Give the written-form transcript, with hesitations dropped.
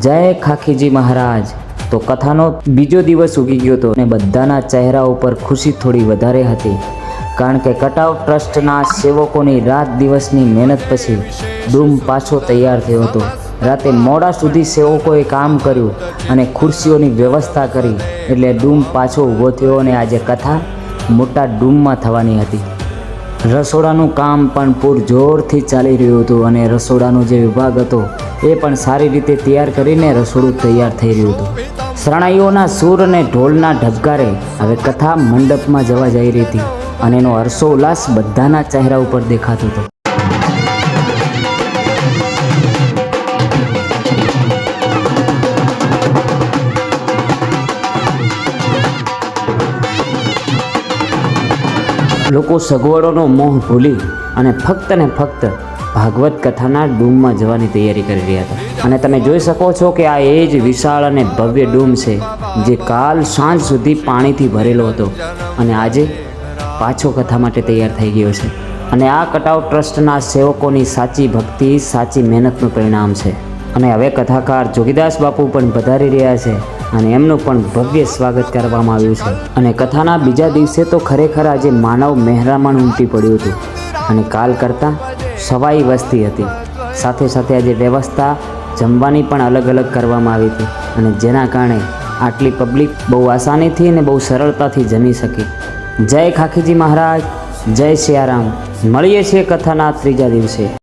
જય ખાખીજી મહારાજ। તો કથાનો બીજો દિવસ ઉગી ગયો હતો અને બધાના ચહેરા ઉપર ખુશી થોડી વધારે હતી, કારણ કે કટઆઉટ ટ્રસ્ટના સેવકોની રાત દિવસની મહેનત પછી ડૂમ પાછો તૈયાર થયો હતો। રાતે મોડા સુધી સેવકોએ કામ કર્યું અને ખુરશીઓની વ્યવસ્થા કરી, એટલે ડૂમ પાછો ઊભો થયો અને આજે કથા મોટા ડૂમમાં થવાની હતી। રસોડાનું કામ પણ પૂરજોરથી ચાલી રહ્યું હતું અને રસોડાનો જે વિભાગ હતો એ પણ સારી રીતે તૈયાર કરીને રસોડું તૈયાર થઈ રહ્યું હતું। શરણાઈઓના સૂર અને ઢોલના ઢબકારે હવે કથા મંડપમાં જવા જઈ રહી હતી અને એનો હર્ષોલ્લાસ બધાના ચહેરા ઉપર દેખાતો હતો। લોકો સગવડોનો મોહ ભૂલી અને ફક્ત ને ફક્ત ભાગવત કથાના ડૂમમાં જવાની તૈયારી કરી રહ્યા હતા। અને તમે જોઈ શકો છો કે આ એ જ વિશાળ અને ભવ્ય ડૂમ છે જે કાલ સાંજ સુધી પાણીથી ભરેલો હતો અને આજે પાછો કથા માટે તૈયાર થઈ ગયો છે। અને આ કટઆઉટ ટ્રસ્ટના સેવકોની સાચી ભક્તિ, સાચી મહેનતનું પરિણામ છે। અને હવે કથાકાર જોગીદાસ બાપુ પણ પધારી રહ્યા છે અને એમનું પણ ભવ્ય સ્વાગત કરવામાં આવ્યું છે। અને કથાના બીજા દિવસે તો ખરેખર આજે માનવ મહેરામણ ઉમટી પડ્યું હતું અને કાલ કરતાં સવાઈ વસ્તી હતી। સાથે સાથે આજે વ્યવસ્થા જમવાની પણ અલગ અલગ કરવામાં આવી હતી અને જેના કારણે આટલી પબ્લિક બહુ આસાનીથી અને બહુ સરળતાથી જમી શકી। જય ખાખીજી મહારાજ, જય સિયારામ। મળીએ છીએ કથાના ત્રીજા દિવસે।